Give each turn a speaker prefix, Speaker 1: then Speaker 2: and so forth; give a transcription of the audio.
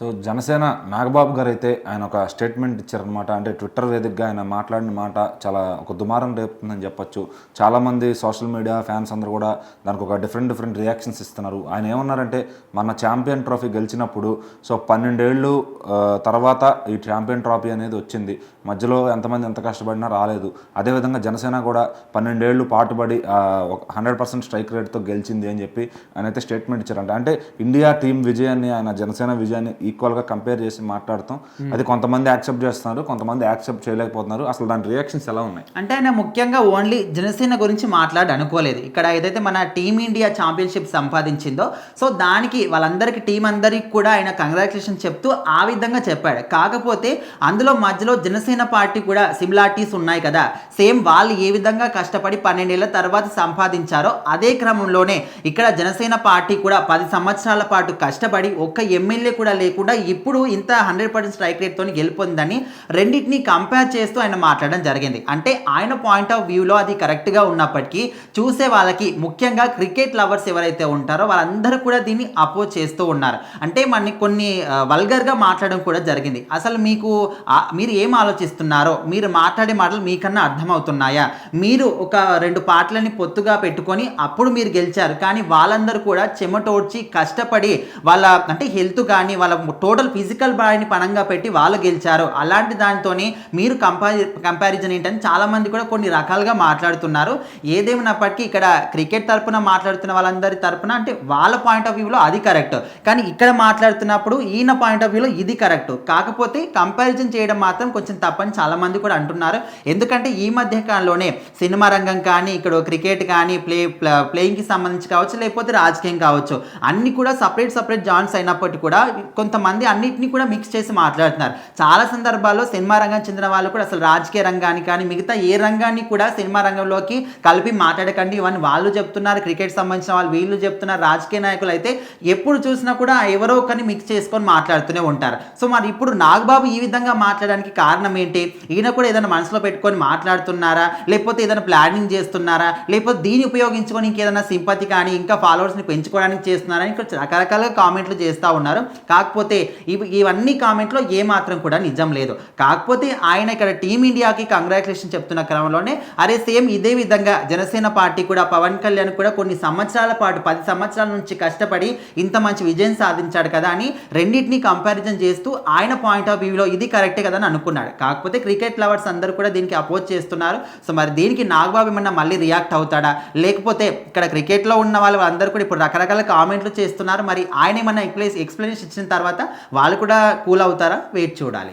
Speaker 1: So Janasena Nagababu గారు అయితే ఆయన ఒక స్టేట్మెంట్ ఇచ్చారనమాట. అంటే ట్విట్టర్ వేదికగా ఆయన మాట్లాడిన మాట చాలా ఒక దుమారం రేపుతుందని చెప్పొచ్చు. చాలామంది సోషల్ మీడియా ఫ్యాన్స్ అందరూ కూడా దానికి ఒక డిఫరెంట్ రియాక్షన్స్ ఇస్తున్నారు. ఆయన ఏమన్నారంటే, మన ఛాంపియన్ ట్రోఫీ గెలిచినప్పుడు 12 ఏళ్ళు తర్వాత ఈ ఛాంపియన్ ట్రోఫీ అనేది వచ్చింది. మధ్యలో ఎంతమంది ఎంత కష్టపడినా రాలేదు. అదేవిధంగా జనసేన కూడా 12 ఏళ్ళు పాటుపడి 100% స్ట్రైక్ రేట్తో గెలిచింది అని చెప్పి ఆయన అయితే స్టేట్మెంట్ ఇచ్చారంట. అంటే ఇండియా టీం విజయాన్ని ఆయన జనసేన విజయాన్ని ఈక్వల్గా కంపేర్ చేసి మాట్లాడతాం. అది కొంతమంది యాక్సెప్ట్ చేస్తున్నారు, కొంతమంది యాక్సెప్ట్ చేయలేకపోతున్నారు. అసలు దాని రియాక్షన్స్ ఎలా ఉన్నాయి?
Speaker 2: అంటే ఆయన ముఖ్యంగా ఓన్లీ జనసేన గురించి మాట్లాడి అనుకోలేదు. ఇక్కడ ఏదైతే మన టీమిండియా ఛాంపియన్షిప్ సంపాదించిందో సో దానికి వాళ్ళందరికీ టీం అందరికి కూడా ఆయన కంగ్రాచులేషన్ చెప్తూ ఆ విధంగా చెప్పాడు. కాకపోతే అందులో మధ్యలో జనసేన పార్టీ కూడా సిమిలారిటీస్ ఉన్నాయి కదా. సేమ్ వాళ్ళు ఏ విధంగా కష్టపడి 12 ఏళ్ల తర్వాత సంపాదించారో అదే క్రమంలోనే ఇక్కడ జనసేన పార్టీ కూడా 10 సంవత్సరాల పాటు కష్టపడి ఒక్క ఎమ్మెల్యే కూడా లేకుండా ఇప్పుడు ఇంత 100% స్ట్రైక్ రేట్తో గెలుపొందని రెండింటిని కంపేర్ చేస్తూ ఆయన మాట్లాడడం జరిగింది. అంటే ఆయన పాయింట్ ఆఫ్ వ్యూలో అది కరెక్ట్గా ఉన్నప్పటికీ చూసే వాళ్ళకి ముఖ్యంగా క్రికెట్ లవర్స్ ఎవరైతే ఉంటారో వాళ్ళందరూ కూడా దీన్ని అపోజ్ చేస్తూ ఉన్నారు. అంటే మన కొన్ని వల్గర్గా మాట్లాడడం కూడా జరిగింది. అసలు మీరు ఏం ఆలోచిస్తున్నారో, మీరు మాట్లాడే మాటలు మీకన్నా అర్థమవుతున్నాయా? మీరు ఒక 2 పార్టీలని పొత్తుగా పెట్టుకొని అప్పుడు మీరు గెలిచారు, కానీ వాళ్ళందరూ కూడా చెమటోడ్చి కష్టపడి వాళ్ళ అంటే హెల్త్ కానీ వాళ్ళ టోటల్ ఫిజికల్ బాడీని పణంగా పెట్టి వాళ్ళు గెలిచారు. అలాంటి దానితోనే మీరు కంపారిజన్ ఏంటని చాలామంది కూడా కొన్ని రకాలుగా మాట్లాడుతున్నారు. ఏదేమైనప్పటికీ ఇక్కడ క్రికెట్ తరపున మాట్లాడుతున్న వాళ్ళందరి తరపున అంటే వాళ్ళ పాయింట్ ఆఫ్ వ్యూలో అది కరెక్ట్, కానీ ఇక్కడ మాట్లాడుతున్నప్పుడు ఈయన పాయింట్ ఆఫ్ వ్యూలో ఇది కరెక్ట్. కాకపోతే కంపారిజన్ చేయడం మాత్రం కొంచెం తప్పని చాలామంది కూడా అంటున్నారు. ఎందుకంటే ఈ మధ్య కాలంలోనే సినిమా రంగం కానీ ఇక్కడ క్రికెట్ కానీ ప్లేయింగ్కి సంబంధించి కావచ్చు, లేకపోతే రాజకీయం కావచ్చు, అన్ని కూడా సపరేట్ జాయింట్స్ అయినప్పటికీ కూడా కొంతమంది అన్నిటిని కూడా మిక్స్ చేసి మాట్లాడుతున్నారు. చాలా సందర్భాల్లో సినిమా రంగం చెందిన వాళ్ళు కూడా అసలు రాజకీయ రంగాన్ని కానీ మిగతా ఏ రంగాన్ని కూడా సినిమా రంగంలోకి కలిపి మాట్లాడకండి ఇవన్నీ వాళ్ళు చెప్తున్నారు. క్రికెట్ సంబంధించిన వాళ్ళు వీళ్ళు చెప్తున్నారు. రాజకీయ నాయకులు అయితే ఎప్పుడు చూసినా కూడా ఎవరో ఒకరిని మిక్స్ చేసుకొని మాట్లాడుతూనే ఉంటారు. సో మరి ఇప్పుడు నాగబాబు ఈ విధంగా మాట్లాడడానికి కారణం ఏంటి? ఈయన కూడా ఏదైనా మనసులో పెట్టుకొని మాట్లాడుతున్నారా, లేకపోతే ఏదైనా ప్లానింగ్ చేస్తున్నారా, లేకపోతే దీన్ని ఉపయోగించుకొని ఇంకేదైనా సింపతి కానీ ఇంకా ఫాలోవర్స్ని పెంచుకోవడానికి చేస్తున్నారని ఇక్కడ రకరకాలుగా కామెంట్లు చేస్తూ ఉన్నారు. కాకపోతే ఇవన్నీ కామెంట్లో ఏమాత్రం కూడా నిజం లేదు. కాకపోతే ఆయన ఇక్కడ టీమిండియాకి కంగ్రాచులేషన్ చెప్తున్న క్రమంలోనే అరే సేమ్ ఇదే విధంగా జనసేన పార్టీ కూడా పవన్ కళ్యాణ్ కూడా కొన్ని సంవత్సరాల పాటు 10 సంవత్సరాల నుంచి కష్టపడి ఇంత మంచి విజయం సాధించాడు కదా అని రెండింటినీ కంపారిజన్ చేస్తూ ఆయన పాయింట్ ఆఫ్ వ్యూలో ఇది కరెక్టే కదా అని అనుకున్నాడు. కాకపోతే క్రికెట్ లవర్స్ అందరూ కూడా దీనికి అపోజ్ చేస్తున్నారు. సో మరి దీనికి నాగబాబు ఏమన్నా మళ్ళీ రియాక్ట్ అవుతాడా, లేకపోతే ఇక్కడ క్రికెట్లో ఉన్న వాళ్ళందరూ కూడా ఇప్పుడు రకరకాల కామెంట్లు చేస్తున్నారు. మరి ఆయన ఏమన్నా ఎక్స్ప్లెనేషన్ ఇచ్చిన తర్వాత వాళ్ళు కూడా కూల్ అవుతారా? వెయిట్ చూడాలి.